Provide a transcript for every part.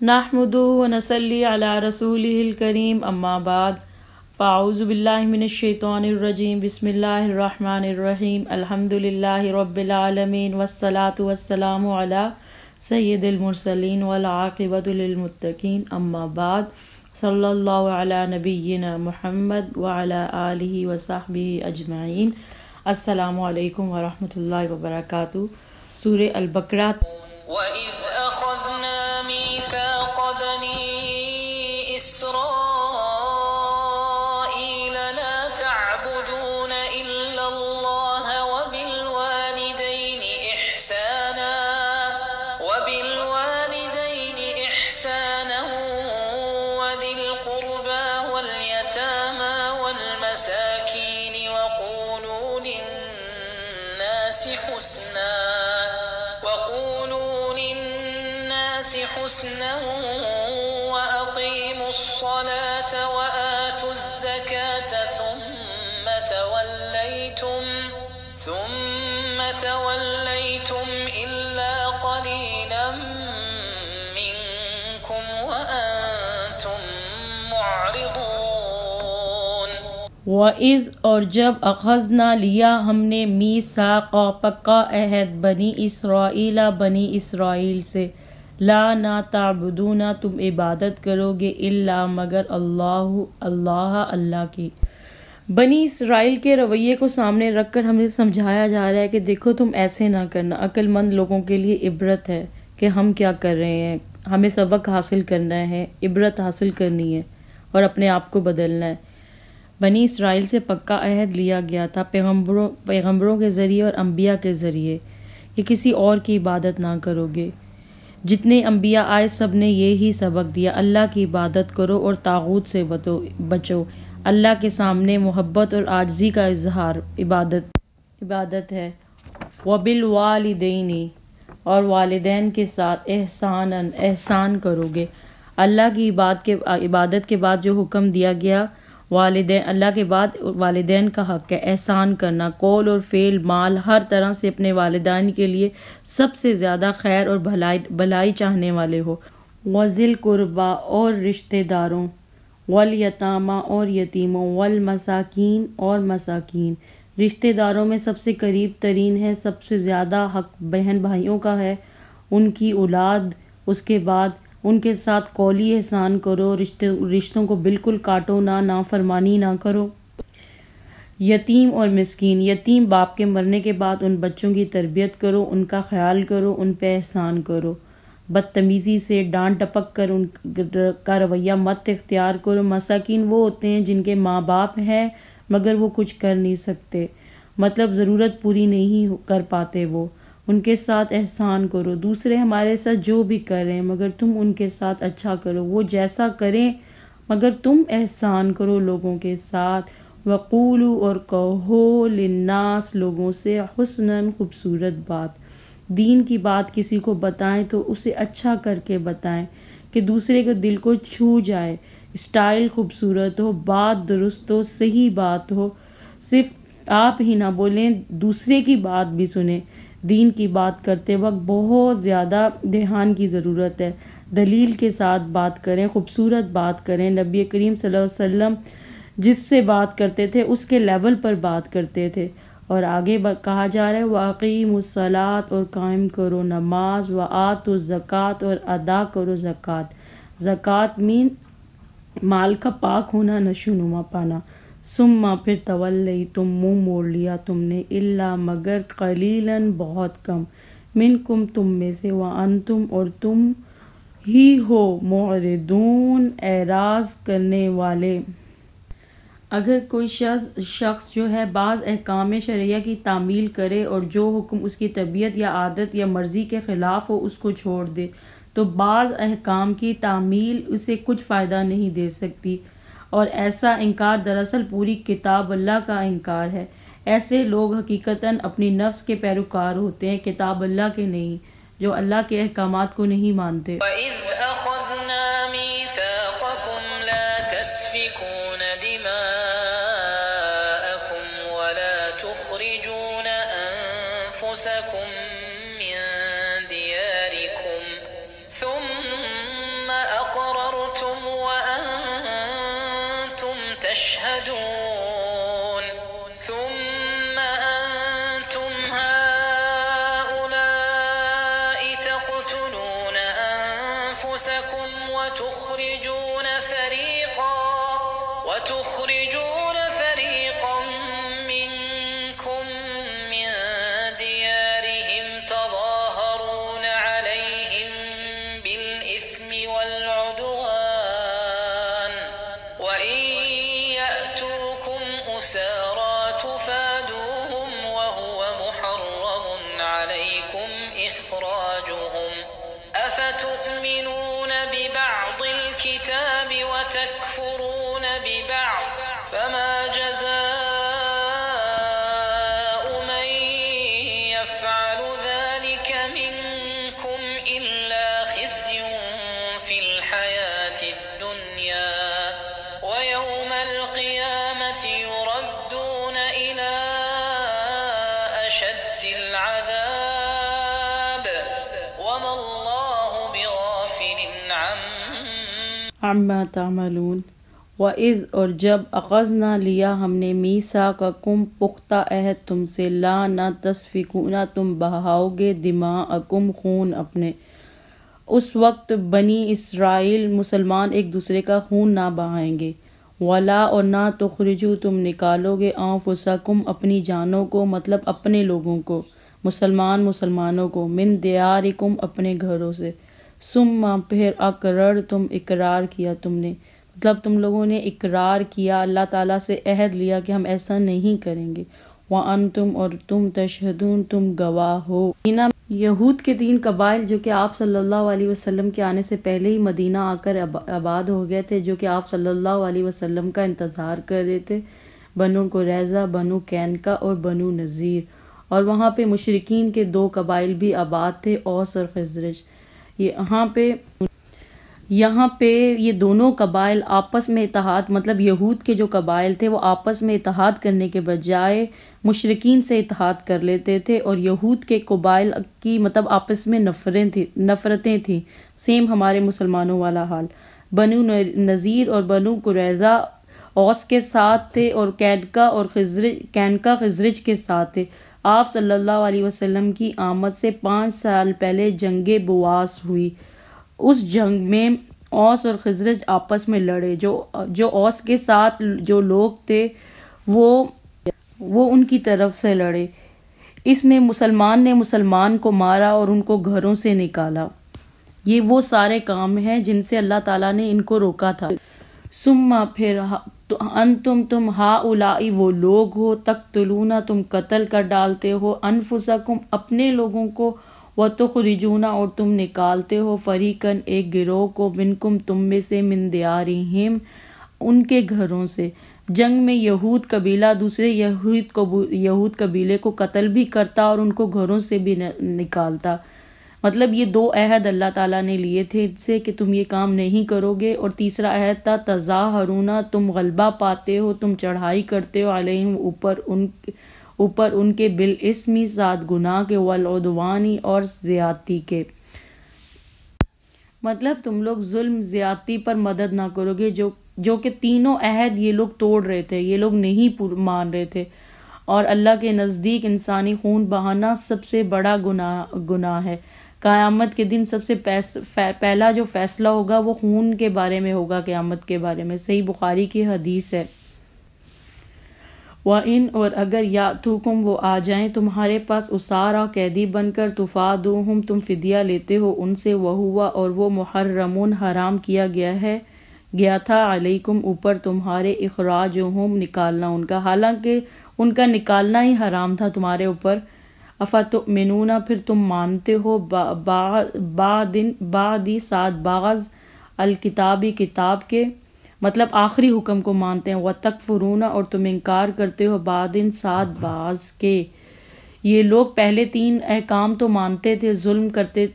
نحمدہ ونصلی علی رسولہ الکریم اما بعد فاعوذ باللہ من الشیطان الرجیم بسم اللہ الرحمن الرحیم الحمد للہ رب العالمین والصلاة والسلام علی سید المرسلین والعاقبۃ للمتقین اما بعد صلی اللہ علی نبینا محمد وعلی آلہ وصحبہ اجمعین۔ السلام علیکم ورحمۃ اللہ وبرکاتہ۔ سورہ البقرہ۔ وَإِذْ أَخَذْنَا مِيثَاقَ بَنِي إِسْرَائِيلَ لَا تَعْبُدُونَ إِلَّا اللَّهَ وَبِالْوَالِدَيْنِ إِحْسَانًا وَذِي الْقُرْبَى وَالْيَتَامَى وَالْمَسَاكِينِ وَقُولُوا لِلنَّاسِ حُسْنًا وَأَقِيمُوا الصَّلَاةَ وَآتُوا الزَّكَاةَ ثُمَّ تَوَلَّيْتُمْ إِلَّا قَلِيلًا مِّنكُمْ وَأَنتُم مُّعْرِضُونَ۔ وَإِذْ اور جب اخذنا لیا ہم نے میثاق پکا عہد بنی اسرائیل بنی اسرائیل سے، لا نہ تعبدون تم عبادت کرو گے الا مگر اللہ کی۔ بنی اسرائیل کے رویے کو سامنے رکھ کر ہمیں سمجھایا جا رہا ہے کہ دیکھو تم ایسے نہ کرنا۔ عقل مند لوگوں کے لیے عبرت ہے کہ ہم کیا کر رہے ہیں، ہمیں سبق حاصل کرنا ہے، عبرت حاصل کرنی ہے اور اپنے آپ کو بدلنا ہے۔ بنی اسرائیل سے پکا عہد لیا گیا تھا پیغمبروں کے ذریعے اور انبیاء کے ذریعے کہ کسی اور کی عبادت نہ کرو گے۔ جتنے انبیاء آئے سب نے یہی سبق دیا، اللہ کی عبادت کرو اور طاغوت سے بچو۔ اللہ کے سامنے محبت اور عاجزی کا اظہار عبادت ہے۔ وَبِالْوَالِدَيْنِ اور والدین کے ساتھ احسان کرو گے۔ اللہ کی عبادت کے بعد جو حکم دیا گیا، اللہ کے بعد والدین کا حق ہے احسان کرنا، قول اور فعل مال ہر طرح سے اپنے والدین کے لیے سب سے زیادہ خیر اور بھلائی چاہنے والے ہو۔ وَذِي الْقُرْبَى اور رشتہ داروں، وَالْيَتَامَى اور یتیموں، وَالْمَسَاكِينِ اور مساکین۔ رشتہ داروں میں سب سے قریب ترین ہے، سب سے زیادہ حق بہن بھائیوں کا ہے، ان کی اولاد، اس کے بعد ان کے ساتھ قولی احسان کرو، رشتوں کو بالکل کاٹو نہ، نافرمانی نہ کرو۔ یتیم اور مسکین، یتیم باپ کے مرنے کے بعد ان بچوں کی تربیت کرو، ان کا خیال کرو، ان پہ احسان کرو، بدتمیزی سے ڈانٹ ٹپک کر ان کا رویہ مت اختیار کرو۔ مساکین وہ ہوتے ہیں جن کے ماں باپ ہیں مگر وہ کچھ کر نہیں سکتے، مطلب ضرورت پوری نہیں کر پاتے، وہ ان کے ساتھ احسان کرو۔ دوسرے ہمارے ساتھ جو بھی کر رہے ہیں مگر تم ان کے ساتھ اچھا کرو، وہ جیسا کریں مگر تم احسان کرو لوگوں کے ساتھ۔ وقولو اور کہو للناس لوگوں سے حسناً خوبصورت بات۔ دین کی بات کسی کو بتائیں تو اسے اچھا کر کے بتائیں کہ دوسرے کے دل کو چھو جائے، اسٹائل خوبصورت ہو، بات درست ہو، صحیح بات ہو، صرف آپ ہی نہ بولیں دوسرے کی بات بھی سنیں۔ دین کی بات کرتے وقت بہت زیادہ دھیان کی ضرورت ہے، دلیل کے ساتھ بات کریں، خوبصورت بات کریں۔ نبی کریم صلی اللہ علیہ وسلم جس سے بات کرتے تھے اس کے لیول پر بات کرتے تھے، اور آگے کہا جا رہا ہے وَأَقِيمُوا الصَّلَاةَ اور قائم کرو نماز، وَآتُوا الزَّكَاةَ اور ادا کرو زکوٰۃ۔ زکوٰۃ مال کا پاک ہونا، نشوونما پانا۔ ثم پھر تولیتم منہ موڑ لیا تم نے، الا مگر قلیلاً بہت کم، منکم تم میں سے، وانتم اور تم ہی ہو معرضون اعراض کرنے والے۔ اگر کوئی شخص جو ہے بعض احکام شرعیہ کی تعمیل کرے اور جو حکم اس کی طبیعت یا عادت یا مرضی کے خلاف ہو اس کو چھوڑ دے تو بعض احکام کی تعمیل اسے کچھ فائدہ نہیں دے سکتی، اور ایسا انکار دراصل پوری کتاب اللہ کا انکار ہے۔ ایسے لوگ حقیقتاً اپنی نفس کے پیروکار ہوتے ہیں، کتاب اللہ کے نہیں، جو اللہ کے احکامات کو نہیں مانتے۔ وَإِذْ أَخَذْنَا مِيثَاقَكُمْ لَا تَسْفِكُونَ دِمَاءَكُمْ وَلَا تُخْرِجُونَ أَنفُسَكُمْ مِنْ دِيَارِكُمْ ثُمَّ أنفسكم وتخرجون فريقا منكم من ديارهم تظاهرون عليهم بالإثم والعدوان وإن يأتوكم أسارى تفادوهم وهو محرم عليكم إخراجهم أفتؤمنون ببعض الكتاب وتكفرون ببعض فما جزاء من يفعل ذلك منكم إلا خزي في الحياة الدنيا ويوم القيامة يردون إلى أشد العذاب وما الله بغافل عما تعملون وَإِذْ اور جب اخذنا لیا ہم نے میثاقکم پختہ عہد تم سے لا نہ تسفکون تم بہاؤ گے دماءکم خون اپنے. اس وقت بنی اسرائیل مسلمان ایک دوسرے کا خون نہ بہائیں گے. ولا اور نہ تخرجو تم نکالو گے انفسکم اپنی جانوں کو مطلب اپنے لوگوں کو مسلمانوں کو من دیارکم اپنے گھروں سے ثم پھر اقرر تم اقرار کیا تم نے مطلب تم لوگوں نے اقرار کیا اللہ تعالیٰ سے عہد لیا کہ ہم ایسا نہیں کریں گے. وَأَنْتُمْ اور تم تشہدون تم گواہ ہو. یہود کے 3 قبائل جو کہ آپ صلی اللہ علیہ وسلم کے آنے سے پہلے ہی مدینہ آ کر آباد ہو گئے تھے جو کہ آپ صلی اللہ علیہ وسلم کا انتظار کر رہے تھے. بنو قریظہ بنو قینقاع اور بنو نذیر. اور وہاں پہ مشرکین کے 2 قبائل بھی آباد تھے اوس اور خزرج. یہاں پہ یہ دونوں قبائل آپس میں اتحاد مطلب یہود کے جو قبائل تھے وہ آپس میں اتحاد کرنے کے بجائے مشرکین سے اتحاد کر لیتے تھے اور یہود کے قبائل کی مطلب آپس میں نفرتیں تھیں. سیم ہمارے مسلمانوں والا حال. بنو نذیر اور بنو قریظہ اوس کے ساتھ تھے اور قینقاع خزرج کے ساتھ تھے. آپ صلی اللہ علیہ وسلم کی آمد سے 5 سال پہلے جنگ بواس ہوئی. اس جنگ میں اوس اور خزرج آپس میں لڑے. جو اوس کے ساتھ جو لوگ تھے وہ ان کی طرف سے لڑے. اس میں مسلمان نے مسلمان کو مارا اور ان کو گھروں سے نکالا. یہ وہ سارے کام ہیں جن سے اللہ تعالیٰ نے ان کو روکا تھا. ثم پھر تم ہؤلاء وہ لوگ ہو تقتلون تم قتل کر ڈالتے ہو انفسکم اپنے لوگوں کو وتخرجون اور تم نکالتے ہو فریقاً ایک گروہ کو منکم تم میں سے من دیارہم ان کے گھروں سے. جنگ میں یہود قبیلہ دوسرے یہود قبیلے کو قتل بھی کرتا اور ان کو گھروں سے بھی نکالتا. مطلب یہ 2 عہد اللہ تعالیٰ نے لیے تھے ان سے کہ تم یہ کام نہیں کرو گے. اور تیسرا عہد تھا تظاہرون تم غلبہ پاتے ہو تم چڑھائی کرتے ہو علیہم اوپر ان کے بالاسمی ساتھ گناہ کے والعدوانی اور زیادتی کے. مطلب تم لوگ ظلم زیادتی پر مدد نہ کرو گے جو کہ تینوں عہد یہ لوگ توڑ رہے تھے. یہ لوگ نہیں مان رہے تھے. اور اللہ کے نزدیک انسانی خون بہانا سب سے بڑا گناہ ہے. قیامت کے دن سب سے پہلا جو فیصلہ ہوگا وہ خون کے بارے میں ہوگا. قیامت کے بارے میں صحیح بخاری کی حدیث ہے. وَإِنْ اور اگر یاتوکم وہ آ جائیں تمہارے پاس اسارا قیدی بن کر تفادوہم تم فدیہ لیتے ہو ان سے وہوا اور وہ محرمون حرام کیا گیا تھا علیکم اوپر تمہارے اخراجہم نکالنا ان کا حالانکہ ان کا نکالنا ہی حرام تھا تمہارے اوپر. افتؤمنون پھر تم مانتے ہو بعدی ساتھ بعض الکتابی کتاب کے مطلب آخری حکم کو مانتے ہیں. وَتَكْفُرُونَ اور تم انکار کرتے ہو بعدن ساتھ بعض کے. یہ لوگ پہلے 3 احکام تو مانتے تھے ظلم کرتے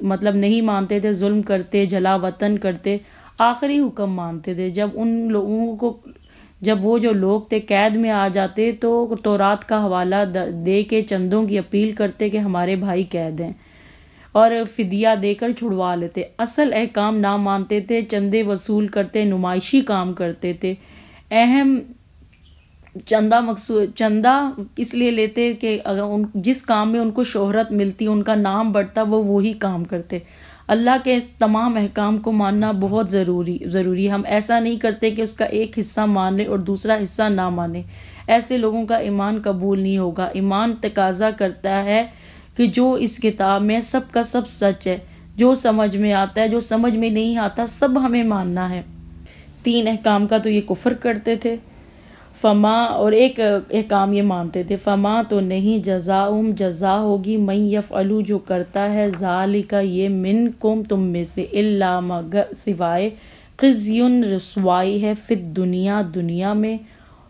مطلب نہیں مانتے تھے ظلم کرتے جلا وطن کرتے. آخری حکم مانتے تھے. جب وہ جو لوگ تھے قید میں آ جاتے تو تورات کا حوالہ دے کے چندوں کی اپیل کرتے کہ ہمارے بھائی قید ہیں اور فدیہ دے کر چھڑوا لیتے. اصل احکام نہ مانتے تھے چندے وصول کرتے نمائشی کام کرتے تھے. اہم چندہ اس لیے لیتے کہ اگر جس کام میں ان کو شہرت ملتی ان کا نام بڑھتا وہ وہی کام کرتے. اللہ کے تمام احکام کو ماننا بہت ضروری. ہم ایسا نہیں کرتے کہ اس کا ایک حصہ مان لیں اور دوسرا حصہ نہ مانیں. ایسے لوگوں کا ایمان قبول نہیں ہوگا. ایمان تقاضا کرتا ہے کہ جو اس کتاب میں سب کا سب سچ ہے، جو سمجھ میں آتا ہے، جو سمجھ میں نہیں آتا، سب ہمیں ماننا ہے. 3 احکام کا تو یہ کفر کرتے تھے. فما، اور ایک احکام یہ مانتے تھے، فما تو نہیں، جزاؤم جزا ہوگی، من یفعلو جو کرتا ہے، ذالک یہ، منکم تم میں سے، الا مگر سوائے، خزیٌ رسوائی ہے، فی الدنیا دنیا میں،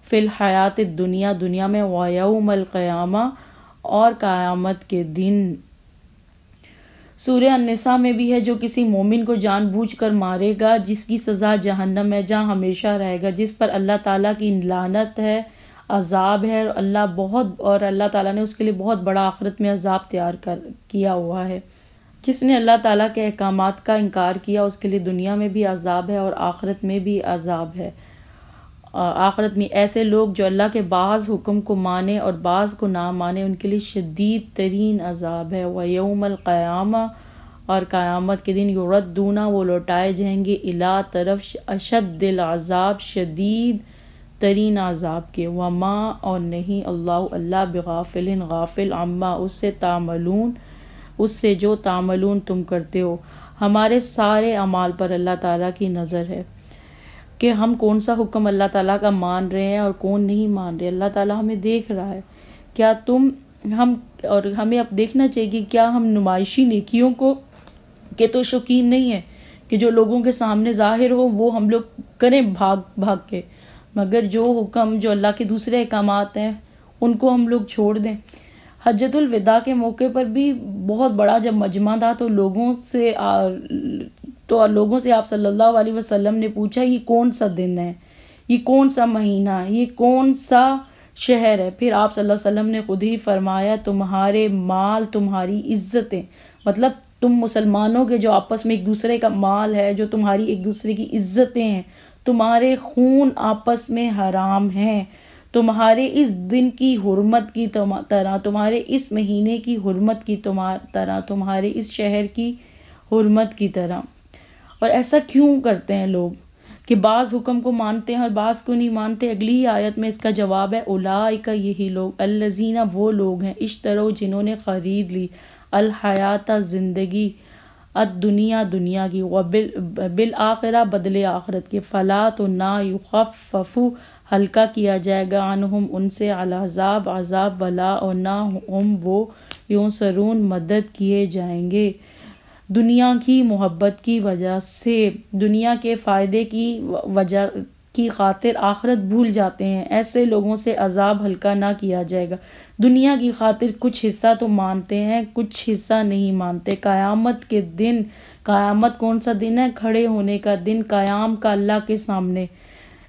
فی الحیات الدنیا دنیا میں، ویوم القیامہ اور قیامت کے دن. سورہ النساء میں بھی ہے، جو کسی مومن کو جان بوجھ کر مارے گا جس کی سزا جہنم ہے، جہاں ہمیشہ رہے گا، جس پر اللہ تعالیٰ کی لعنت ہے، عذاب ہے، اور اللہ تعالیٰ نے اس کے لیے بہت بڑا آخرت میں عذاب تیار کیا ہوا ہے. جس نے اللہ تعالیٰ کے احکامات کا انکار کیا اس کے لیے دنیا میں بھی عذاب ہے اور آخرت میں بھی عذاب ہے. آخرت میں ایسے لوگ جو اللہ کے بعض حکم کو مانے اور بعض کو نہ مانے، ان کے لیے شدید ترین عذاب ہے. وَيَوْمَ الْقِيَامَةِ اور قیامت کے دن، یردون وہ لوٹائے جائیں گے، الی طرف، اشد العذاب شدید ترین عذاب کے. وما اور نہیں، اللہ بغافل غافل، عما اس سے، تعملون اس سے جو، تعملون تم کرتے ہو. ہمارے سارے اعمال پر اللہ تعالیٰ کی نظر ہے کہ ہم کون سا حکم اللہ تعالیٰ کا مان رہے ہیں اور کون نہیں مان رہے. اللہ تعالیٰ ہمیں دیکھ رہا ہے. کیا اور ہمیں اب دیکھنا چاہیے کہ کیا ہم نمائشی نیکیوں کو کہ تو شوقین نہیں ہیں کہ جو لوگوں کے سامنے ظاہر ہو وہ ہم لوگ کریں بھاگ کے، مگر جو حکم، جو اللہ کے دوسرے احکامات ہیں ان کو ہم لوگ چھوڑ دیں. حجۃ الوداع کے موقع پر بھی بہت بڑا جب مجمع تھا تو لوگوں سے آپ صلی اللہ علیہ وسلم نے پوچھا، یہ کون سا دن ہے، یہ کون سا مہینہ ہے، یہ کون سا شہر ہے؟ پھر آپ صلی اللہ علیہ وسلم نے خود ہی فرمایا، تمہارے مال، تمہاری عزتیں، مطلب تم مسلمانوں کے جو آپس میں ایک دوسرے کا مال ہے، جو تمہاری ایک دوسرے کی عزتیں ہیں، تمہارے خون آپس میں حرام ہیں، تمہارے اس دن کی حرمت کی طرح، تمہارے اس مہینے کی حرمت کی طرح، تمہارے اس شہر کی حرمت کی طرح. اور ایسا کیوں کرتے ہیں لوگ کہ بعض حکم کو مانتے ہیں اور بعض کو نہیں مانتے؟ اگلی ہی آیت میں اس کا جواب ہے، اولئک یہی لوگ، الذین وہ لوگ ہیں، اشتروا جنہوں نے خرید لی، الحیات زندگی، الدنیا دنیا کی، بالآخرہ بدلے آخرت کے، فلا تو نہ، یخفف ہلکا کیا جائے گا، عنہم ان سے، العذاب عذاب، ولا اور نہ ہم وہ، ینصرون مدد کیے جائیں گے. دنیا کی محبت کی وجہ سے، دنیا کے فائدے کی وجہ کی خاطر آخرت بھول جاتے ہیں. ایسے لوگوں سے عذاب ہلکا نہ کیا جائے گا. دنیا کی خاطر کچھ حصہ تو مانتے ہیں، کچھ حصہ نہیں مانتے. قیامت کے دن، قیامت کون سا دن ہے؟ کھڑے ہونے کا دن، قیام کا اللہ کے سامنے.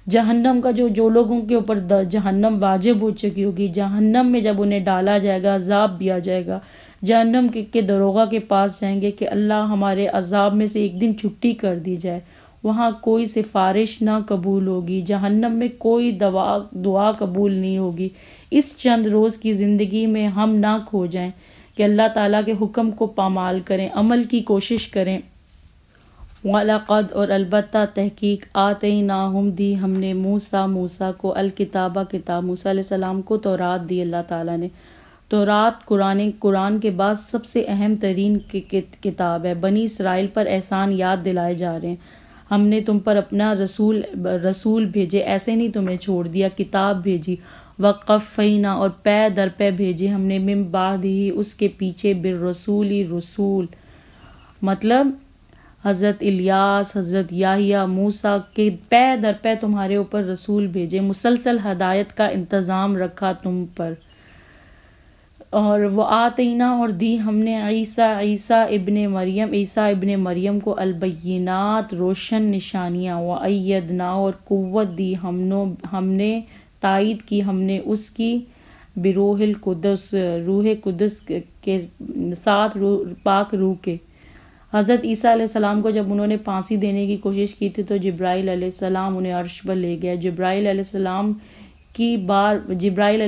جہنم کا جو لوگوں کے اوپر جہنم واجب ہو چکی ہوگی، جہنم میں جب انہیں ڈالا جائے گا، عذاب دیا جائے گا، جہنم کے دروغہ کے پاس جائیں گے کہ اللہ ہمارے عذاب میں سے ایک دن چھٹی کر دی جائے. وہاں کوئی سفارش نہ قبول ہوگی، جہنم میں کوئی دعا قبول نہیں ہوگی. اس چند روز کی زندگی میں ہم نہ کھو جائیں کہ اللہ تعالیٰ کے حکم کو پامال کریں، عمل کی کوشش کریں. وَلَقَدْ اور البتہ تحقیق، آتَيْنَاهُمْ دی ہم نے، موسیٰ کو، الکتابہ کتاب، موسیٰ علیہ السلام کو تورات دی اللہ تعالیٰ نے. تورات قرآن کے بعد سب سے اہم ترین کتاب ہے. بنی اسرائیل پر احسان یاد دلائے جا رہے ہیں. ہم نے تم پر اپنا رسول بھیجے، ایسے نہیں تمہیں چھوڑ دیا، کتاب بھیجی. وقفینا اور پے در پے بھیجے ہم نے، من بعد ہی اس کے پیچھے، بالرسول رسول، مطلب حضرت الیاس، حضرت یحییٰ، موسیٰ کے پے در پے تمہارے اوپر رسول بھیجے، مسلسل ہدایت کا انتظام رکھا تم پر. اور وہ آتینا اور دی ہم نے، عیسیٰ ابن مریم کو، البینات روشن نشانیاں، وَأَيَّدْنَا اور قوت دی ہم نے، تائید کی ہم نے اس کی، بروح القدس روح قدس کے ساتھ، پاک روح کے. حضرت عیسیٰ علیہ السلام کو جب انہوں نے پھانسی دینے کی کوشش کی تھی تو جبرائیل علیہ السلام انہیں عرش پر لے گیا. جبرائیل علیہ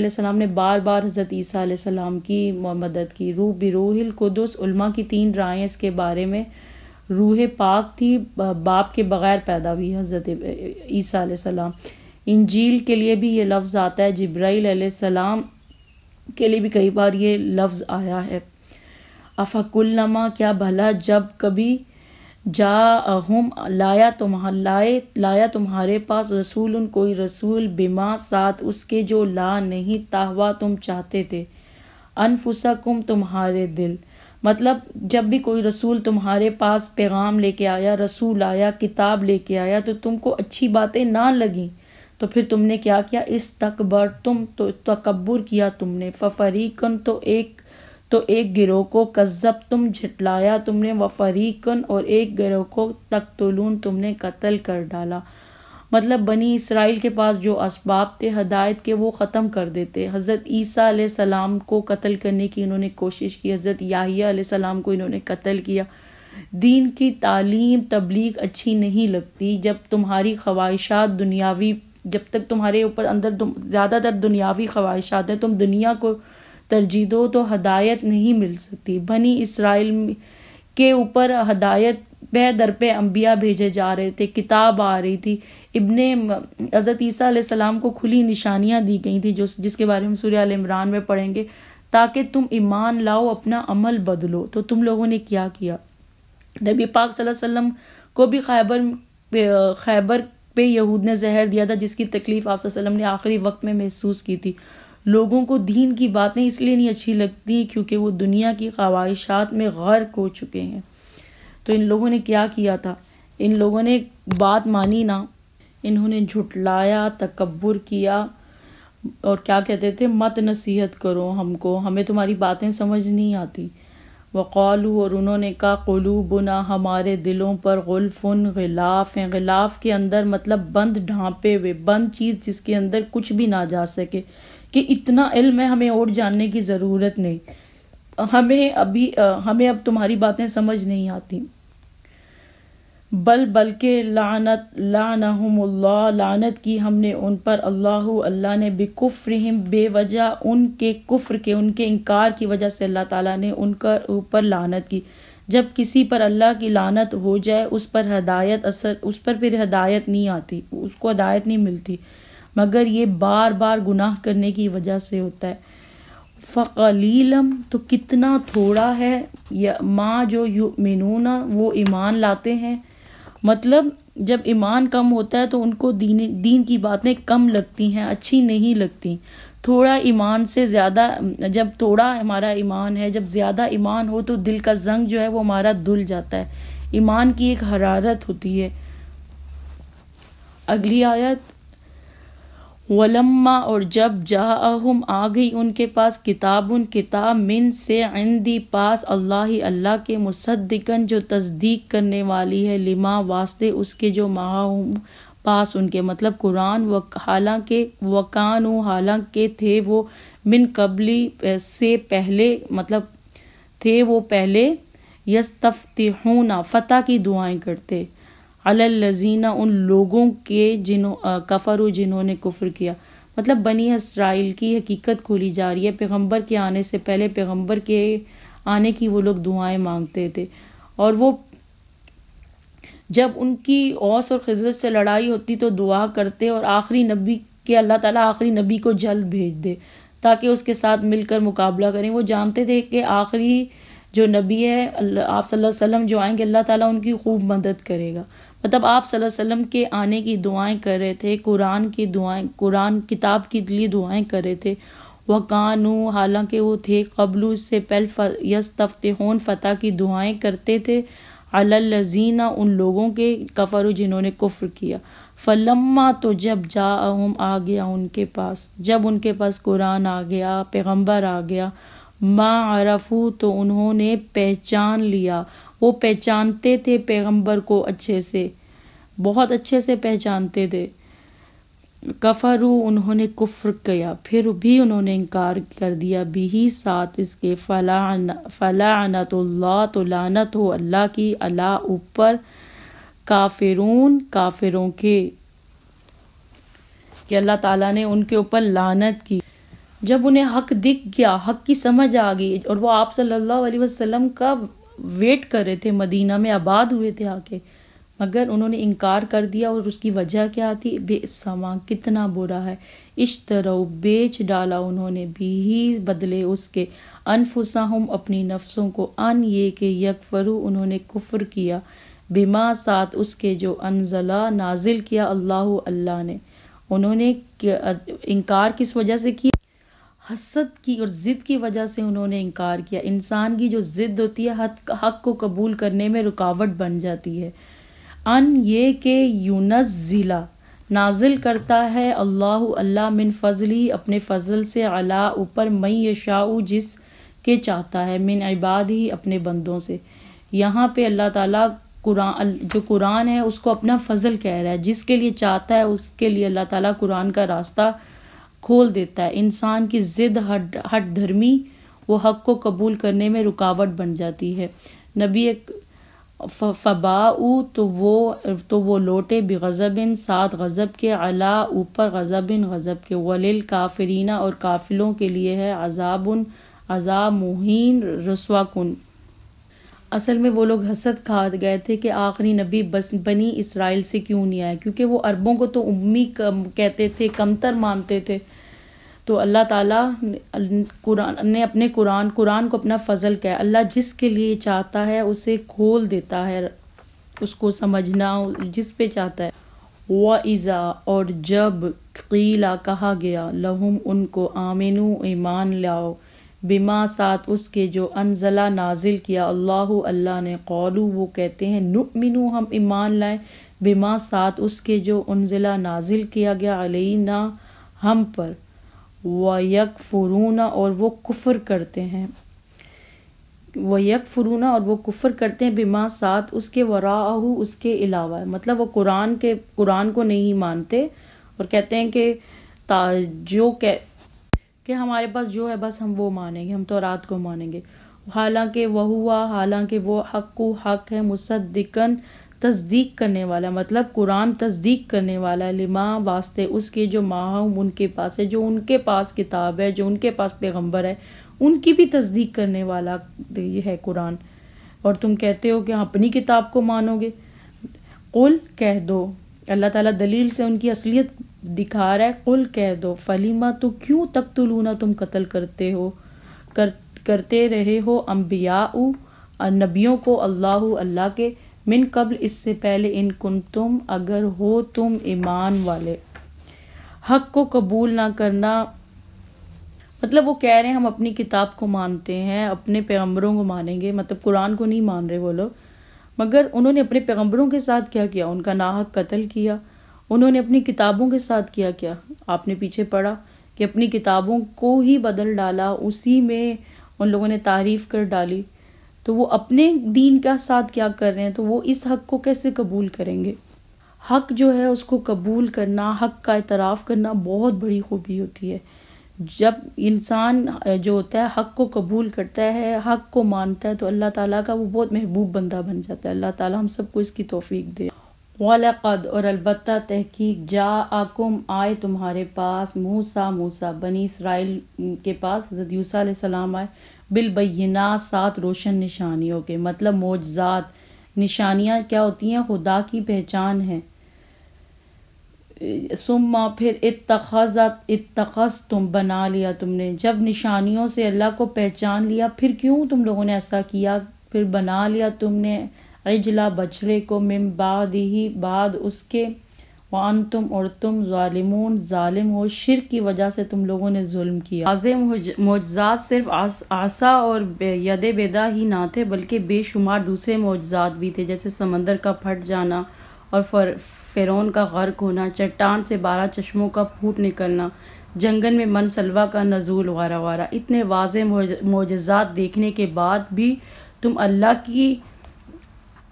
السلام نے بار بار حضرت عیسیٰ علیہ السلام کی مدد کی. بروح القدس، علماء کی 3 رائیں اس کے بارے میں. روح پاک تھی، باپ کے بغیر پیدا ہوئی حضرت عیسیٰ علیہ السلام۔ انجیل کے لیے بھی یہ لفظ آتا ہے، جبرائیل علیہ السلام کے لیے بھی کئی بار یہ لفظ آیا ہے۔ افکلما، کیا بھلا جب کبھی جاءہم لایا تمہارے پاس رسول کوئی رسول بما ساتھ اس کے جو لا نہیں تہوا تم چاہتے تھے، انفسکم تمہارے دل، مطلب جب بھی کوئی رسول تمہارے پاس پیغام لے کے آیا، رسول آیا، کتاب لے کے آیا، تو تم کو اچھی باتیں نہ لگیں تو پھر تم نے کیا کیا؟ استکبرتم، تو تکبر کیا تم نے، ففریقن، تو ایک گروہ کو، کذبتم، جھٹلایا تم نے، وفریقن، اور ایک گروہ کو، تقتلون، تم نے قتل کر ڈالا۔ مطلب بنی اسرائیل کے پاس جو اسباب تھے ہدایت کے وہ ختم کر دیتے۔ حضرت عیسیٰ علیہ السلام کو قتل کرنے کی انہوں نے کوشش کی، حضرت یحییٰ علیہ السلام کو انہوں نے قتل کیا۔ دین کی تعلیم تبلیغ اچھی نہیں لگتی جب تمہاری خواہشات دنیاوی، جب تک تمہارے اوپر اندر زیادہ تر دنیاوی خواہشات ہیں، تم دنیا کو ترجیح دو تو ہدایت نہیں مل سکتی۔ بنی اسرائیل کے اوپر ہدایت بے در پہ انبیاء بھیجے جا رہے تھے، کتاب آ رہی تھی، حضرت عیسیٰ علیہ السلام کو کھلی نشانیاں دی گئی تھیں جس کے بارے میں ہم سورہ آل عمران میں پڑھیں گے، تاکہ تم ایمان لاؤ، اپنا عمل بدلو۔ تو تم لوگوں نے کیا کیا؟ نبی پاک صلی اللہ علیہ وسلم کو بھی خیبر پہ یہود نے زہر دیا تھا، جس کی تکلیف آپ صلی اللہ علیہ وسلم نے آخری وقت میں محسوس کی تھی۔ لوگوں کو دین کی باتیں اس لیے نہیں اچھی لگتی کیونکہ وہ دنیا کی خواہشات میں غرق ہو چکے ہیں۔ تو ان لوگوں نے کیا کیا تھا؟ ان لوگوں نے بات مانی نہ، انہوں نے جھٹلایا، تکبر کیا، اور کیا کہتے تھے؟ مت نصیحت کرو ہم کو، ہمیں تمہاری باتیں سمجھ نہیں آتی۔ وقالو، اور انہوں نے کہا، قلوبنا، ہمارے دلوں پر، غلفن، غلاف ہیں۔ غلاف کے اندر مطلب بند، ڈھانپے ہوئے، بند چیز جس کے اندر کچھ بھی نہ جا سکے، کہ اتنا علم ہے، ہمیں اور جاننے کی ضرورت نہیں، ہمیں اب تمہاری باتیں سمجھ نہیں آتی۔ بلکہ لعنہم اللہ، لعنت کی ہم نے ان پر، اللہ نے، بکفرہم، بے وجہ ان کے کفر کے، ان کے انکار کی وجہ سے اللہ تعالیٰ نے ان کا اوپر لعنت کی۔ جب کسی پر اللہ کی لعنت ہو جائے اس پر پھر ہدایت نہیں آتی، اس کو ہدایت نہیں ملتی، مگر یہ بار بار گناہ کرنے کی وجہ سے ہوتا ہے۔ فقلیلم، تو کتنا تھوڑا ہے، ما جو یؤمنون، وہ ایمان لاتے ہیں۔ مطلب جب ایمان کم ہوتا ہے تو ان کو دین کی باتیں کم لگتی ہیں، اچھی نہیں لگتی۔ تھوڑا ایمان سے زیادہ، جب تھوڑا ہمارا ایمان ہے، جب زیادہ ایمان ہو تو دل کا زنگ جو ہے وہ ہمارا دھل جاتا ہے، ایمان کی ایک حرارت ہوتی ہے۔ اگلی آیت، ولما، اور جب جاءہم، آ گئی ان کے پاس، کتاب من سے، عندی، پاس، اللہ کے، مصدقن، جو تصدیق کرنے والی ہے، لما، واسطے اس کے، جو معہم، پاس ان کے، مطلب قرآن، حالانکہ حالانکہ تھے وہ، من قبلی، سے پہلے، مطلب تھے وہ پہلے، یستفتحون، فتح کی دعائیں کرتے، علی الذین، ان لوگوں کے کفروا، جنہوں نے کفر کیا۔ مطلب بنی اسرائیل کی حقیقت کھولی جا رہی ہے، پیغمبر کے آنے سے پہلے پیغمبر کے آنے کی وہ لوگ دعائیں مانگتے تھے، اور وہ جب ان کی اوس اور خزرج سے لڑائی ہوتی تو دعا کرتے، اور آخری نبی کہ اللہ تعالیٰ آخری نبی کو جلد بھیج دے تاکہ اس کے ساتھ مل کر مقابلہ کریں۔ وہ جانتے تھے کہ آخری جو نبی ہے آپ صلی اللہ علیہ وسلم جو آئیں گے، اللہ تعالیٰ ان کی خوب مدد کرے گا۔ مطلب آپ صلی اللہ علیہ وسلم کے آنے کی دعائیں کر رہے تھے، قرآن کی دعائیں، قرآن کتاب کے لیے دعائیں کر رہے تھے۔ وَقَانُوا، حالانکہ وہ تھے، قبل اس سے پہلے، یستفتحون، فتح کی دعائیں کرتے تھے، علی الذین، ان لوگوں کے، کفروا، جنہوں نے کفر کیا۔ فلما، تو جب جاءہم، آ گیا ان کے پاس، جب ان کے پاس قرآن آ گیا، پیغمبر آ گیا، ما عرفو، تو انہوں نے پہچان لیا، وہ پہچانتے تھے پیغمبر کو اچھے سے، بہت اچھے سے پہچانتے تھے، کفروا، انہوں نے کفر کیا، پھر بھی انہوں نے انکار کر دیا، بھی، ساتھ اس کے، فلعنت اللہ، تو لعنت ہو اللہ کی، علی، اوپر، کافرون، کافروں کے، کہ اللہ تعالیٰ نے ان کے اوپر لعنت کی۔ جب انہیں حق دکھ گیا، حق کی سمجھ آ گئی، اور وہ آپ صلی اللہ علیہ وسلم کا ویٹ کر رہے تھے، مدینہ میں آباد ہوئے تھے آ کے، مگر انہوں نے انکار کر دیا. اور اس کی وجہ کیا تھی؟ بئسما، کتنا برا ہے، اشتروا، بیچ ڈالا انہوں نے، بھی بدلے اس کے، انفسہم، اپنی نفسوں کو، ان یہ کہ یکفروا، انہوں نے کفر کیا، بما، ساتھ اس کے، جو انزلہ، نازل کیا، اللہ نے. انہوں نے انکار کس وجہ سے کیا؟ حسد کی اور ضد کی وجہ سے انہوں نے انکار کیا. انسان کی جو ضد ہوتی ہے حق کو قبول کرنے میں رکاوٹ بن جاتی ہے. ان یہ کہ ینزل، نازل کرتا ہے، اللہ من فضلی، اپنے فضل سے، علی، اوپر، من یشاء، جس کے چاہتا ہے، من عبادہ، اپنے بندوں سے. یہاں پہ اللہ تعالیٰ جو قرآن ہے اس کو اپنا فضل کہہ رہا ہے، جس کے لیے چاہتا ہے اس کے لیے اللہ تعالیٰ قرآن کا راستہ کھول دیتا ہے. انسان کی ضد، ہٹ دھرمی، وہ حق کو قبول کرنے میں رکاوٹ بن جاتی ہے. نبی فباؤ، تو وہ لوٹے، بغضب، ساتھ غضب کے، علی، اوپر، غضب کے، وللکافرین، اور کافروں کے لیے ہے، عذاب مہین، رسوا کن. اصل میں وہ لوگ حسد کھا گئے تھے کہ آخری نبی بنی اسرائیل سے کیوں نہیں آئے، کیونکہ وہ عربوں کو تو امی کہتے تھے، کمتر مانتے تھے. تو اللہ تعالیٰ نے اپنے قرآن کو اپنا فضل کہا. اللہ جس کے لیے چاہتا ہے اسے کھول دیتا ہے، اس کو سمجھنا جس پہ چاہتا ہے. وَإِذَا، اور جب، قیلا، کہا گیا، لہم، ان کو، آمنو، ایمان لاؤ، بما، ساتھ اس کے، جو انزلہ، نازل کیا، اللہ نے، قالو، وہ کہتے ہیں، نؤمنو، ہم ایمان لائیں، بما، ساتھ اس کے، جو انزلہ، نازل کیا گیا، علینا، ہم پر، وَيَكْفُرُونَ، اور وہ کفر کرتے ہیں، بما، ساتھ اس کے، وراءہ، اس کے علاوہ. مطلب وہ قرآن کو نہیں مانتے اور کہتے ہیں کہ ہمارے پاس جو ہے بس ہم وہ مانیں گے، ہم تورات کو مانیں گے. حالانکہ وہ حق ہے، مصدقاً، تصدیق کرنے والا، مطلب قرآن تصدیق کرنے والا، لما، واسطے اس کے، جو ماہم، ان کے پاس ہے، جو ان کے پاس کتاب ہے، جو ان کے پاس پیغمبر ہے، ان کی بھی تصدیق کرنے والا یہ ہے قرآن. اور تم کہتے ہو کہ اپنی کتاب کو مانو گے. قل، کہہ دو، اللہ تعالیٰ دلیل سے ان کی اصلیت دکھا رہا ہے. قل، کہہ دو، فلیما، تو کیوں، تقتلون، تم قتل کرتے رہے ہو، انبیاء، نبیوں کو، اللہ کے، من قبل، اس سے پہلے، ان کنتم، اگر ہو تم ایمان والے. حق کو قبول نہ کرنا، مطلب وہ کہہ رہے ہیں ہم اپنی کتاب کو مانتے ہیں، اپنے پیغمبروں کو مانیں گے، مطلب قرآن کو نہیں مان رہے وہ لوگ. مگر انہوں نے اپنے پیغمبروں کے ساتھ کیا کیا؟ ان کا ناحق قتل کیا. انہوں نے اپنی کتابوں کے ساتھ کیا کیا؟ آپ نے پیچھے پڑھا کہ اپنی کتابوں کو ہی بدل ڈالا، اسی میں ان لوگوں نے تعریف کر ڈالی. تو وہ اپنے دین کا ساتھ کیا کر رہے ہیں؟ تو وہ اس حق کو کیسے قبول کریں گے؟ حق جو ہے اس کو قبول کرنا، حق کا اعتراف کرنا بہت بڑی خوبی ہوتی ہے. جب انسان جو ہوتا ہے حق کو قبول کرتا ہے، حق کو مانتا ہے، تو اللہ تعالیٰ کا وہ بہت محبوب بندہ بن جاتا ہے. اللہ تعالیٰ ہم سب کو اس کی توفیق دے. وَلَقَدْ، اور البتہ تحقیق، جاءکم، آئے تمہارے پاس، موسیٰ، بنی اسرائیل کے پاس حضرت یوسیٰ علیہ السلام آئے، بالبینات، ساتھ روشن نشانیوں کے، مطلب معجزات. نشانیاں کیا ہوتی ہیں؟ خدا کی پہچان ہے. ثم، پھر، اتخذتم، بنا لیا تم نے. جب نشانیوں سے اللہ کو پہچان لیا، پھر کیوں تم لوگوں نے ایسا کیا؟ پھر بنا لیا تم نے عجلا، بچڑے کو، من بعدہ، بعد اس کے، وانتم، اور تم، ظالمون، ظالم ہو. شرک کی وجہ سے تم لوگوں نے ظلم کیا. معجزات صرف عصا اور ید بیدا ہی نہ تھے، بلکہ بے شمار دوسرے معجزات بھی تھے، جیسے سمندر کا پھٹ جانا اور فرعون کا غرق ہونا، چٹان سے 12 چشموں کا پھوٹ نکلنا، جنگل میں من سلوا کا نزول، وغیرہ وغیرہ. اتنے واضح معجزات دیکھنے کے بعد بھی تم اللہ کی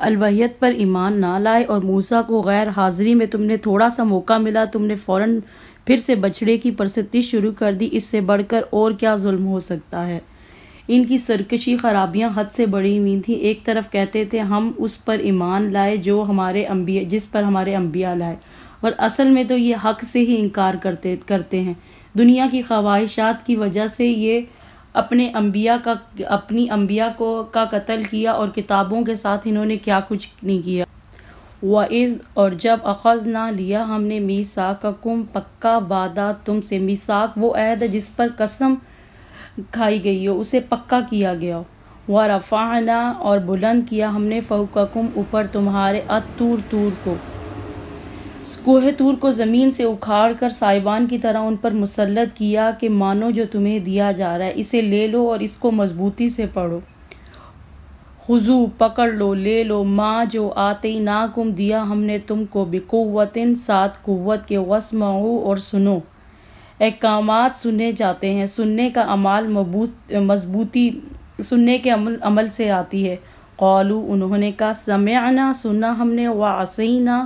الوحیت پر ایمان نہ لائے، اور موسیٰ کو غیر حاضری میں تم نے تھوڑا سا موقع ملا، تم نے فوراً پھر سے بچڑے کی پرستش شروع کر دی. اس سے بڑھ کر اور کیا ظلم ہو سکتا ہے؟ ان کی سرکشی، خرابیاں حد سے بڑی ہوئی تھیں. ایک طرف کہتے تھے ہم اس پر ایمان لائے جس پر ہمارے انبیاء لائے، اور اصل میں تو یہ حق سے ہی انکار کرتے ہیں. دنیا کی خواہشات کی وجہ سے یہ اپنی انبیاء کا قتل کیا، اور کتابوں کے ساتھ انہوں نے کیا کچھ نہیں کیا۔ وَإِذْ اور جب اخذنا لیا ہم نے میثاقکم پکا وعدہ تم سے، میثاق وہ عہد ہے جس پر قسم کھائی گئی ہو، اسے پکا کیا گیا ہو۔ وَرَفَعْنَا اور بلند کیا ہم نے فوقکم اوپر تمہارے الطور کو، کوہ طور کو زمین سے اکھاڑ کر سائبان کی طرح ان پر مسلط کیا کہ مانو جو تمہیں دیا جا رہا ہے، اسے لے لو اور اس کو مضبوطی سے پڑھو۔ خذو پکڑ لو، لے لو، ما جو آتیناکم دیا ہم نے تم کو، بقوتن ساتھ قوت کے، واسمعوا اور سنو۔ احکامات سنے جاتے ہیں، سننے کا عمل مضبوطی سننے کے عمل سے آتی ہے۔ قالوا انہوں نے کہا سمعنا سنا ہم نے، وعصینا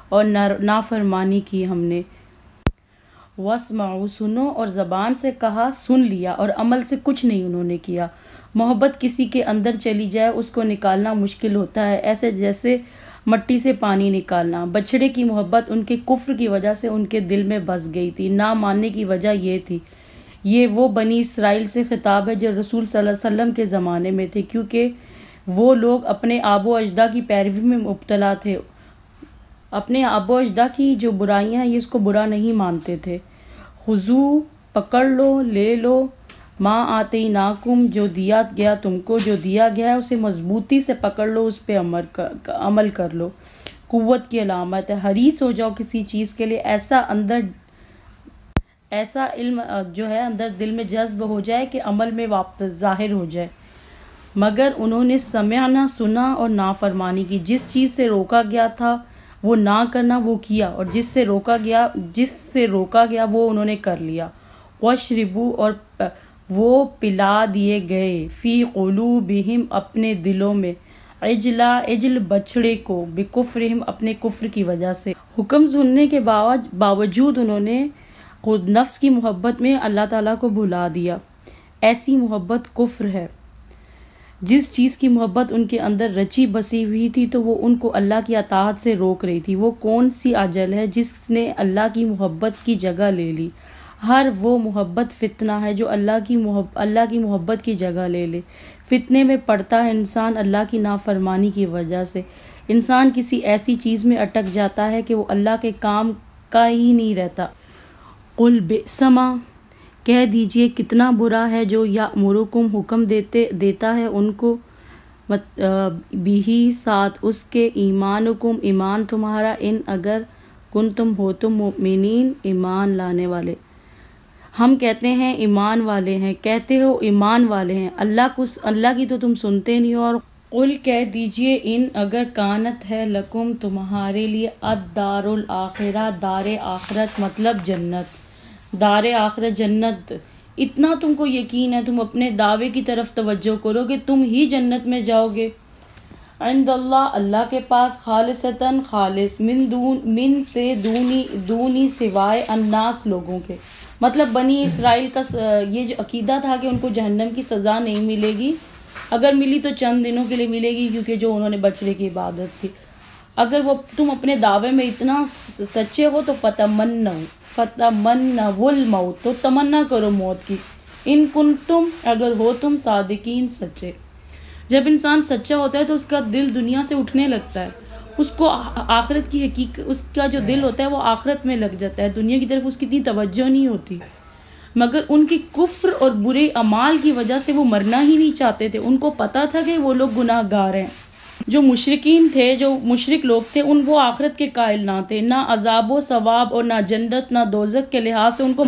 اور نافرمانی کی ہم نے۔ واسمعوا سنو اور زبان سے کہا سن لیا، اور عمل سے کچھ نہیں انہوں نے کیا۔ محبت کسی کے اندر چلی جائے اس کو نکالنا مشکل ہوتا ہے، ایسے جیسے مٹی سے پانی نکالنا۔ بچھڑے کی محبت ان کے کفر کی وجہ سے ان کے دل میں بس گئی تھی، نہ ماننے کی وجہ یہ تھی۔ یہ وہ بنی اسرائیل سے خطاب ہے جو رسول صلی اللہ علیہ وسلم کے زمانے میں تھے، کیونکہ وہ لوگ اپنے آب و اجداد کی پیروی میں مبتلا تھے، اپنے آب و اجداد کی جو برائیاں ہیں اس کو برا نہیں مانتے تھے۔ خذو پکڑ لو، لے لو، ما آتیناکم جو دیا گیا تم کو، جو دیا گیا ہے اسے مضبوطی سے پکڑ لو، اس پہ عمل کر لو۔ قوت کی علامت ہے، حریص ہو جاؤ کسی چیز کے لیے، ایسا علم جو ہے اندر دل میں جذب ہو جائے کہ عمل میں واپس ظاہر ہو جائے۔ مگر انہوں نے سمعنا سنا اور نافرمانی کی، جس چیز سے روکا گیا تھا وہ نہ کرنا وہ کیا، اور جس سے روکا گیا وہ انہوں نے کر لیا۔ وَاشْرِبُوا اور وہ پلا دیے گئے، فی قلوبہم اپنے دلوں میں، عجل بچڑے کو، بکفرہم اپنے کفر کی وجہ سے۔ حکم سننے کے باوجود انہوں نے خود نفس کی محبت میں اللہ تعالیٰ کو بھلا دیا۔ ایسی محبت کفر ہے۔ جس چیز کی محبت ان کے اندر رچی بسی ہوئی تھی تو وہ ان کو اللہ کی اطاعت سے روک رہی تھی۔ وہ کون سی اجل ہے جس نے اللہ کی محبت کی جگہ لے لی؟ ہر وہ محبت فتنہ ہے جو اللہ کی محبت کی جگہ لے لے۔ فتنے میں پڑتا ہے انسان اللہ کی نافرمانی کی وجہ سے۔ انسان کسی ایسی چیز میں اٹک جاتا ہے کہ وہ اللہ کے کام کا ہی نہیں رہتا۔ قل بئس ما کہہ دیجئے کتنا برا ہے جو یأمرکم حکم دیتا ہے ان کو، بھی ساتھ اس کے، ایمانکم ایمان تمہارا، ان اگر کنتم ہو تم مؤمنین ایمان لانے والے۔ ہم کہتے ہیں ایمان والے ہیں، کہتے ہو ایمان والے ہیں، اللہ کی تو تم سنتے نہیں ہو۔ اور قل کہہ دیجئے ان اگر کانت ہے لکم تمہارے لیے، الدار الآخرہ دار آخرت، مطلب جنت، دار آخرت جنت، اتنا تم کو یقین ہے، تم اپنے دعوے کی طرف توجہ کرو کہ تم ہی جنت میں جاؤ گے۔ عند اللہ کے پاس، خالصتاً خالص، من سے دونی سوائے، الناس لوگوں کے، مطلب بنی اسرائیل کا یہ جو عقیدہ تھا کہ ان کو جہنم کی سزا نہیں ملے گی، اگر ملی تو چند دنوں کے لیے ملے گی، کیونکہ جو انہوں نے بچڑے کی عبادت کی۔ اگر وہ تم اپنے دعوے میں اتنا سچے ہو تو فتمنوا الموت، تو تمنا کرو موت کی، ان کنتم اگر ہو تم صادقین سچے۔ جب انسان سچا ہوتا ہے تو اس کا دل دنیا سے اٹھنے لگتا ہے، اس کو آخرت کی حقیقت، اس کا جو دل ہوتا ہے وہ آخرت میں لگ جاتا ہے، دنیا کی طرف اس کی اتنی توجہ نہیں ہوتی۔ مگر ان کی کفر اور برے اعمال کی وجہ سے وہ مرنا ہی نہیں چاہتے تھے، ان کو پتا تھا کہ وہ لوگ گناہ گار ہیں۔ جو مشرکین تھے، جو مشرک لوگ تھے، وہ آخرت کے قائل نہ تھے، نہ عذاب و ثواب اور نہ جنت نہ دوزخ کے لحاظ سے ان کو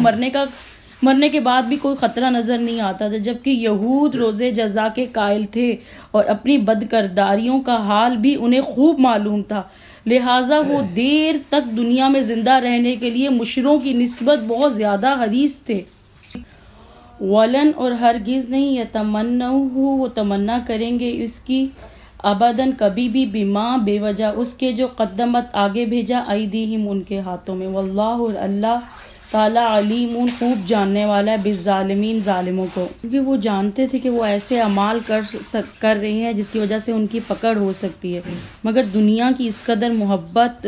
مرنے کے بعد بھی کوئی خطرہ نظر نہیں آتا تھا، جبکہ یہود روز جزا کے قائل تھے اور اپنی بدکرداریوں کا حال بھی انہیں خوب معلوم تھا، لہٰذا وہ دیر تک دنیا میں زندہ رہنے کے لیے مشرکوں کی نسبت بہت زیادہ حریص تھے۔ ولن اور ہرگز نہیں، یتمنوہ وہ تمنا کریں گے اس کی، ابداً کبھی بھی، بما بے وجہ اس کے جو قدمت آگے بھیجا، ایدیہم ان کے ہاتھوں میں، واللہ اور اللہ تعالیٰ علیم خوب جاننے والا ہے، بالظالمین ظالموں کو، کیونکہ وہ جانتے تھے کہ وہ ایسے اعمال کر رہے ہیں جس کی وجہ سے ان کی پکڑ ہو سکتی ہے، مگر دنیا کی اس قدر محبت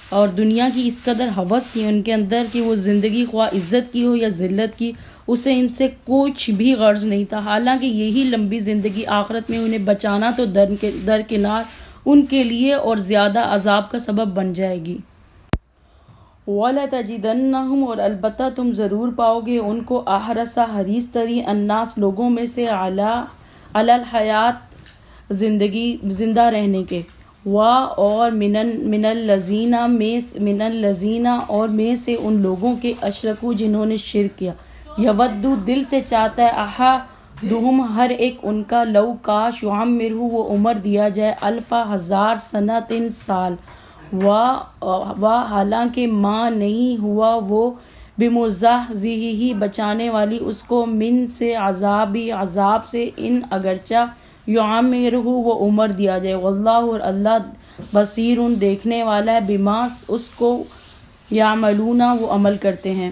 اور دنیا کی اس قدر ہوس تھی ان کے اندر کہ وہ زندگی خواہ عزت کی ہو یا ذلت کی، اسے ان سے کچھ بھی غرض نہیں تھا، حالانکہ یہی لمبی زندگی آخرت میں انہیں بچانا تو درکنار ان کے لیے اور زیادہ عذاب کا سبب بن جائے گی۔ وَلَتَجِدَنَّهُمْ، اور البتہ تم ضرور پاؤ گے ان کو احرص حریص ترین الناس لوگوں میں سے علی الحیات زندہ رہنے کے، اور من الذین اور میں سے ان لوگوں کے اشرکو جنہوں نے شرک کیا، یودو دل سے چاہتا ہے، احدہم ہر ایک ان کا، لو کاش یعمرہ وہ عمر دیا جائے، الف ہزار سنۃ سال، و حالانکہ ماں نہیں ہوا وہ بمزحزحہ بچانے والی اس کو من سے عذاب سے، ان اگرچہ یعمرہ وہ عمر دیا جائے، واللہ اور اللہ بصیر دیکھنے والا ہے، بما اس کو یعملون وہ عمل کرتے ہیں۔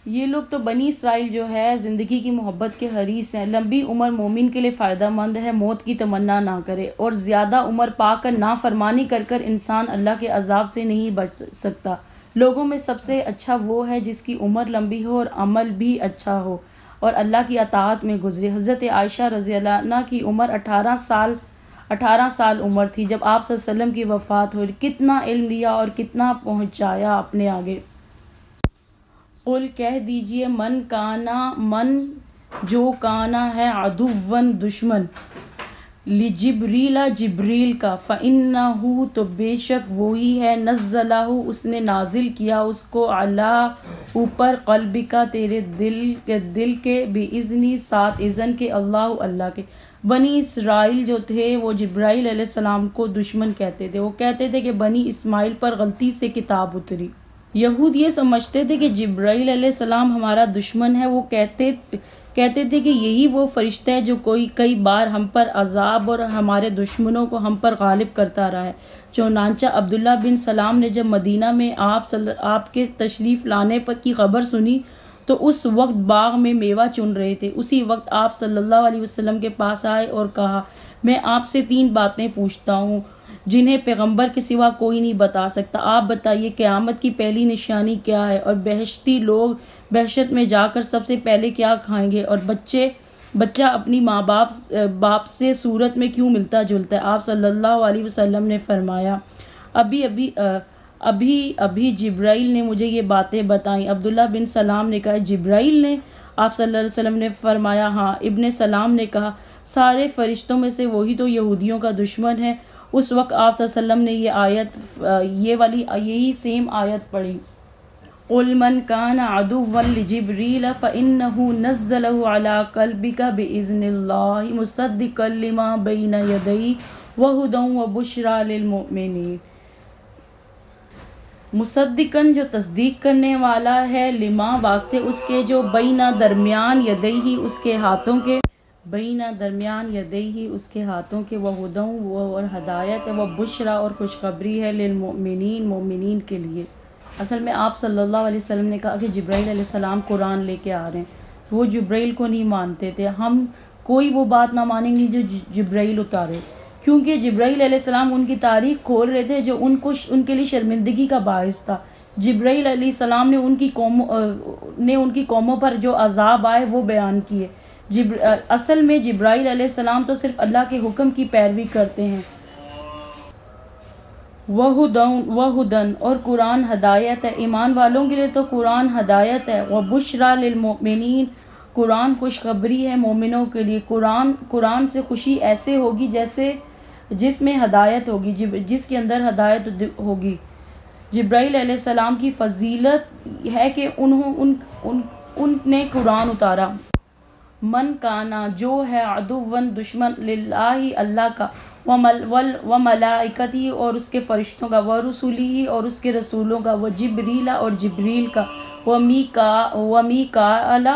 یہ لوگ تو بنی اسرائیل جو ہے زندگی کی محبت کے حریص ہیں، لمبی عمر مومن کے لیے فائدہ مند ہے، موت کی تمنا نہ کرے، اور زیادہ عمر پا کر نافرمانی کر انسان اللہ کے عذاب سے نہیں بچ سکتا۔ لوگوں میں سب سے اچھا وہ ہے جس کی عمر لمبی ہو اور عمل بھی اچھا ہو اور اللہ کی اطاعت میں گزرے۔ حضرت عائشہ رضی اللہ عنہ کی عمر 18 سال عمر تھی جب آپ صلی اللہ علیہ وسلم کی وفات ہوئی۔ کتنا علم لیا اور کتنا پہنچایا اپنے آگے۔ قل کہہ دیجئے، من جو کانا ہے عدوً دشمن، لجبریل جبریل کا، فإنہ تو بے شک وہی ہے، نزلہ اس نے نازل کیا اس کو، علی اوپر، قلبکا تیرے دل کے، بإذنی ساتھ اذن کے، اللہ کے۔ بنی اسرائیل جو تھے وہ جبرائیل علیہ السلام کو دشمن کہتے تھے، وہ کہتے تھے کہ بنی اسماعیل پر غلطی سے کتاب اتری۔ یہود یہ سمجھتے تھے کہ جبرائیل علیہ السلام ہمارا دشمن ہے، وہ کہتے تھے کہ یہی وہ فرشتہ ہے جو کئی بار ہم پر عذاب اور ہمارے دشمنوں کو ہم پر غالب کرتا رہا ہے۔ چنانچہ عبداللہ بن سلام نے جب مدینہ میں آپ کے تشریف لانے پر کی خبر سنی تو اس وقت باغ میں میوہ چن رہے تھے، اسی وقت آپ صلی اللہ علیہ وسلم کے پاس آئے اور کہا، میں آپ سے 3 باتیں پوچھتا ہوں جنہیں پیغمبر کے سوا کوئی نہیں بتا سکتا، آپ بتائیے قیامت کی پہلی نشانی کیا ہے، اور بہشتی لوگ بہشت میں جا کر سب سے پہلے کیا کھائیں گے، اور بچہ اپنی ماں باپ سے صورت میں کیوں ملتا جلتا ہے؟ آپ صلی اللہ علیہ وسلم نے فرمایا، ابھی جبرائیل نے مجھے یہ باتیں بتائیں۔ عبداللہ بن سلام نے کہا، جبرائیل نے؟ آپ صلی اللہ علیہ وسلم نے فرمایا، ہاں۔ ابن سلام نے کہا، سارے فرشتوں میں سے وہی تو یہودیوں کا دشمن ہے۔ اس وقت آپ صلی اللہ علیہ وسلم نے یہی سیم آیت پڑھی، قُلْ مَنْ كَانَ عَدُوًّا لِجِبْرِيلَ فَإِنَّهُ نَزَّلَهُ عَلَىٰ قَلْبِكَ بِإِذْنِ اللَّهِ مُصَدِّقًا لِمَا بَيْنَ يَدَيْهِ وَهُدًى وَبُشْرَىٰ لِلْمُؤْمِنِينَ۔ مصدقاً جو تصدیق کرنے والا ہے، لما واسطے اس کے، جو بینہ درمیان یدیہ اس کے ہاتھوں کے، وہدوں اور ہدایت ہے، وہ بشرا اور خوشخبری ہے، للمؤمنین مومنین کے لیے۔ اصل میں آپ صلی اللہ علیہ وسلم نے کہا کہ جبرائیل علیہ السلام قرآن لے کے آ رہے ہیں، وہ جبرائیل کو نہیں مانتے تھے، ہم کوئی وہ بات نہ مانیں گے جو جبرائیل اتارے، کیونکہ جبرائیل علیہ السلام ان کی تاریخ کھول رہے تھے جو ان کے لیے شرمندگی کا باعث تھا۔ جبرائیل علیہ السلام نے ان کی قوموں پر جو عذاب آئے وہ بیان کیے۔ اصل میں جبرائیل علیہ السلام تو صرف اللہ کے حکم کی پیروی کرتے ہیں۔ وَہُدًى اور قرآن ہدایت ہے، ایمان والوں کے لیے تو قرآن ہدایت ہے، وَبُشْرَىٰ لِلْمُؤْمِنِينَ قرآن خوشخبری ہے مومنوں کے لیے۔ قرآن سے خوشی ایسے ہوگی جس میں ہدایت ہوگی، جس کے اندر ہدایت ہوگی۔ جبرائیل علیہ السلام کی فضیلت ہے کہ ان نے قرآن اتارا۔ من کانا جو ہے عدوًا دشمن، للہ اللہ کا، وملائکتہ اور اس کے فرشتوں کا، ورسلہ اور اس کے رسولوں کا، وجبریل اور جبریل کا، ومیکائیل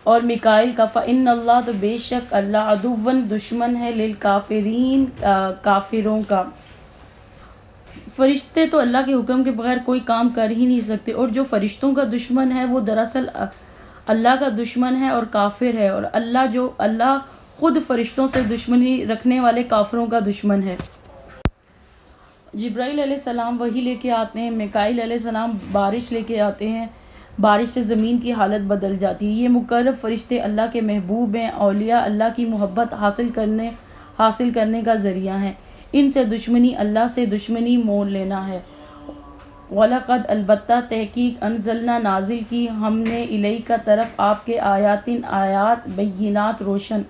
اور میکائیل کا، فإن اللہ تو بے شک اللہ، عدوًا دشمن ہے، للکافرین کافروں کا۔ فرشتے تو اللہ کے حکم کے بغیر کوئی کام کر ہی نہیں سکتے، اور جو فرشتوں کا دشمن ہے وہ دراصل اللہ کا دشمن ہے اور کافر ہے، اور اللہ خود فرشتوں سے دشمنی رکھنے والے کافروں کا دشمن ہے۔ جبرائیل علیہ السلام وحی لے کے آتے ہیں، میکائیل علیہ السلام بارش لے کے آتے ہیں، بارش سے زمین کی حالت بدل جاتی ہے۔ یہ مقرب فرشتے اللہ کے محبوب ہیں، اولیاء اللہ کی محبت حاصل کرنے کا ذریعہ ہیں۔ ان سے دشمنی اللہ سے دشمنی مول لینا ہے۔ وَلَقَدْ البتہ تحقیق انزلنا نازل کی ہم نے الیک طرف آپ کے آیات بینات روشن،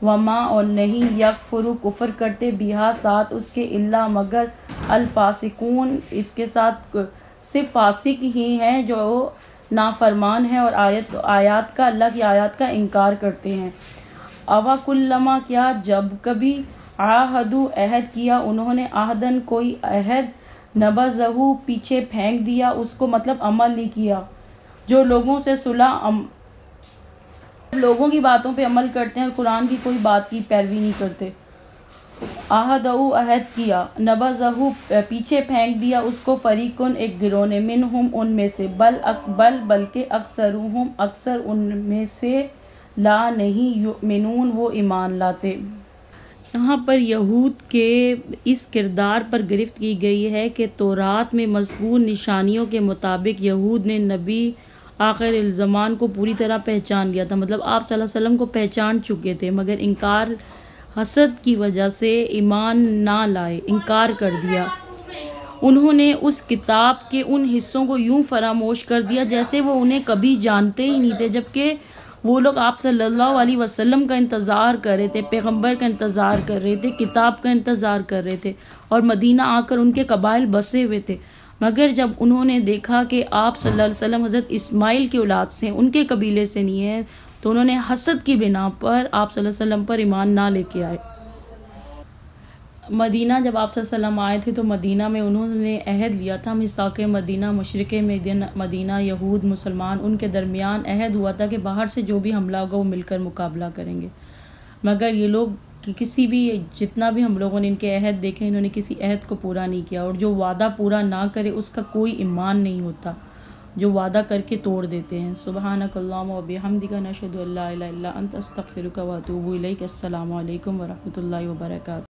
وما اور نہیں یکفر کفر کرتے بہا ساتھ اس کے الا مگر الفاسقون اس کے ساتھ صرف فاسق ہی ہیں جو نافرمان ہیں اور آیات کا اللہ کی آیات کا انکار کرتے ہیں۔ اوا کلما کیا جب کبھی عاہدوا عہد کیا انہوں نے عہدن کوئی عہد نبذہ پیچھے پھینک دیا اس کو، مطلب عمل نہیں کیا۔ جو لوگوں سے صلح لوگوں کی باتوں پہ عمل کرتے ہیں اور قرآن کی کوئی بات کی پیروی نہیں کرتے۔ عہدہ عہد کیا، نبذہ پیچھے پھینک دیا اس کو، فریقن ایک گروہ نے، منہم ان میں سے، بلکہ اکثرہم اکثر ان میں سے، لا نہیں یؤمنون وہ ایمان لاتے۔ یہاں پر یہود کے اس کردار پر گرفت کی گئی ہے کہ تورات میں مذکور نشانیوں کے مطابق یہود نے نبی آخر الزمان کو پوری طرح پہچان لیا تھا، مطلب آپ صلی اللہ علیہ وسلم کو پہچان چکے تھے، مگر انکار حسد کی وجہ سے ایمان نہ لائے، انکار کر دیا۔ انہوں نے اس کتاب کے ان حصوں کو یوں فراموش کر دیا جیسے وہ انہیں کبھی جانتے ہی نہیں تھے، جبکہ وہ لوگ آپ صلی اللہ علیہ وسلم کا انتظار کر رہے تھے، پیغمبر کا انتظار کر رہے تھے، کتاب کا انتظار کر رہے تھے، اور مدینہ آ کر ان کے قبائل بسے ہوئے تھے۔ مگر جب انہوں نے دیکھا کہ آپ صلی اللہ علیہ وسلم حضرت اسماعیل کی اولاد سے ہیں، ان کے قبیلے سے نہیں ہیں، تو انہوں نے حسد کی بنا پر آپ صلی اللہ علیہ وسلم پر ایمان نہ لے کے آئے۔ مدینہ جب آپ صلی اللہ علیہ وسلم آئے تھے تو مدینہ میں انہوں نے عہد لیا تھا، میثاق مدینہ، مشرق مدینہ یہود مسلمان ان کے درمیان عہد ہوا تھا کہ باہر سے جو بھی حملہ ہوگا وہ مل کر مقابلہ کریں گے، مگر یہ لوگ کسی بھی جتنا بھی ہم لوگوں نے ان کے عہد دیکھے انہوں نے کسی عہد کو پورا نہیں کیا، اور جو وعدہ پورا نہ کرے اس کا کوئی ایمان نہیں ہوتا، جو وعدہ کر کے توڑ دیتے ہیں۔ سبحانک اللہم و بحمدک نشہد ان لا الہ الا انت استغفرک و اتوب الیک۔ السلام علیکم ورحمۃ اللہ وبرکاتہ۔